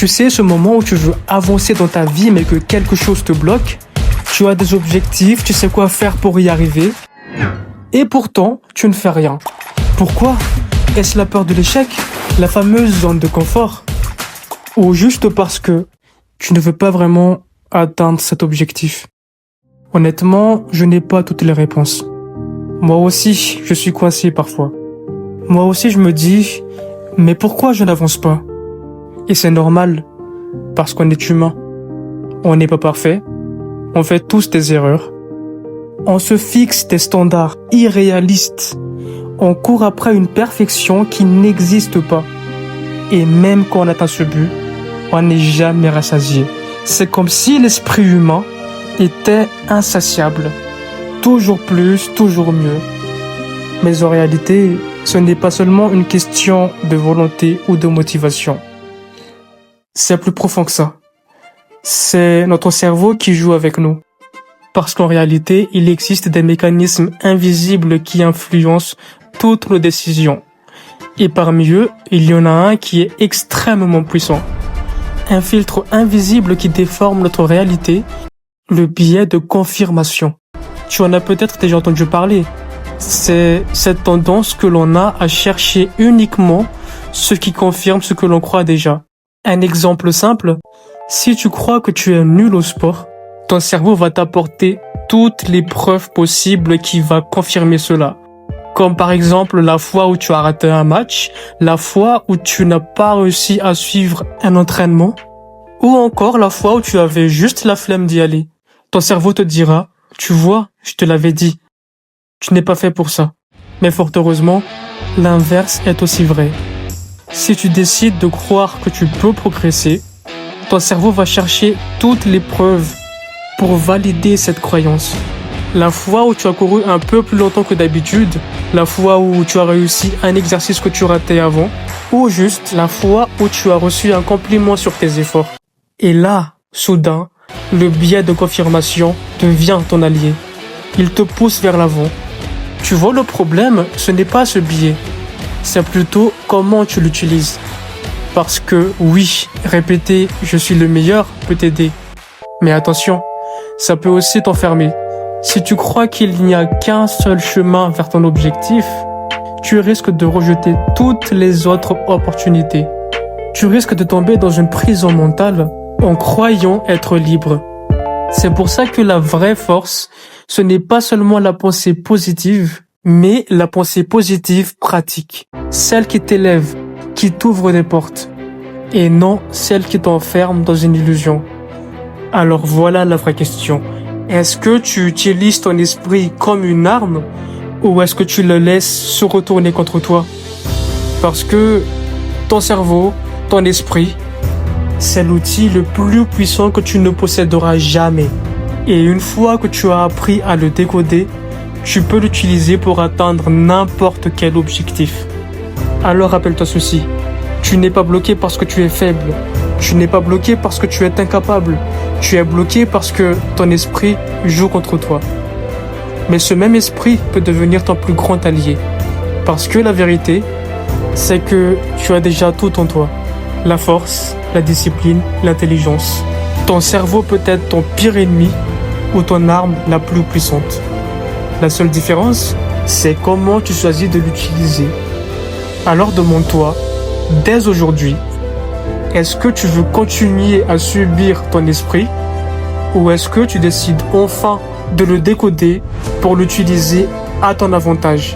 Tu sais, ce moment où tu veux avancer dans ta vie mais que quelque chose te bloque, tu as des objectifs, tu sais quoi faire pour y arriver, et pourtant, tu ne fais rien. Pourquoi? Est-ce la peur de l'échec? La fameuse zone de confort? Ou juste parce que tu ne veux pas vraiment atteindre cet objectif? Honnêtement, je n'ai pas toutes les réponses. Moi aussi, je suis coincé parfois. Moi aussi, je me dis, mais pourquoi je n'avance pas? Et c'est normal, parce qu'on est humain. On n'est pas parfait. On fait tous des erreurs. On se fixe des standards irréalistes. On court après une perfection qui n'existe pas. Et même quand on atteint ce but, on n'est jamais rassasié. C'est comme si l'esprit humain était insatiable. Toujours plus, toujours mieux. Mais en réalité, ce n'est pas seulement une question de volonté ou de motivation. C'est plus profond que ça. C'est notre cerveau qui joue avec nous. Parce qu'en réalité, il existe des mécanismes invisibles qui influencent toutes nos décisions. Et parmi eux, il y en a un qui est extrêmement puissant. Un filtre invisible qui déforme notre réalité, le biais de confirmation. Tu en as peut-être déjà entendu parler. C'est cette tendance que l'on a à chercher uniquement ce qui confirme ce que l'on croit déjà. Un exemple simple, si tu crois que tu es nul au sport, ton cerveau va t'apporter toutes les preuves possibles qui va confirmer cela. Comme par exemple la fois où tu as raté un match, la fois où tu n'as pas réussi à suivre un entraînement, ou encore la fois où tu avais juste la flemme d'y aller. Ton cerveau te dira, tu vois, je te l'avais dit, tu n'es pas fait pour ça. Mais fort heureusement, l'inverse est aussi vrai. Si tu décides de croire que tu peux progresser, ton cerveau va chercher toutes les preuves pour valider cette croyance. La fois où tu as couru un peu plus longtemps que d'habitude, la fois où tu as réussi un exercice que tu ratais avant, ou juste la fois où tu as reçu un compliment sur tes efforts. Et là, soudain, le biais de confirmation devient ton allié. Il te pousse vers l'avant. Tu vois, le problème, ce n'est pas ce biais. C'est plutôt comment tu l'utilises. Parce que oui, répéter « je suis le meilleur » peut t'aider. Mais attention, ça peut aussi t'enfermer. Si tu crois qu'il n'y a qu'un seul chemin vers ton objectif, tu risques de rejeter toutes les autres opportunités. Tu risques de tomber dans une prison mentale en croyant être libre. C'est pour ça que la vraie force, ce n'est pas seulement la pensée positive, mais la pensée positive pratique. Celle qui t'élève, qui t'ouvre des portes. Et non celle qui t'enferme dans une illusion. Alors voilà la vraie question. Est-ce que tu utilises ton esprit comme une arme ou est-ce que tu le laisses se retourner contre toi? Parce que ton cerveau, ton esprit, c'est l'outil le plus puissant que tu ne posséderas jamais. Et une fois que tu as appris à le décoder, tu peux l'utiliser pour atteindre n'importe quel objectif. Alors rappelle-toi ceci, tu n'es pas bloqué parce que tu es faible, tu n'es pas bloqué parce que tu es incapable, tu es bloqué parce que ton esprit joue contre toi. Mais ce même esprit peut devenir ton plus grand allié. Parce que la vérité, c'est que tu as déjà tout en toi. La force, la discipline, l'intelligence. Ton cerveau peut être ton pire ennemi ou ton arme la plus puissante. La seule différence, c'est comment tu choisis de l'utiliser. Alors demande-toi, dès aujourd'hui, est-ce que tu veux continuer à subir ton esprit ou est-ce que tu décides enfin de le décoder pour l'utiliser à ton avantage?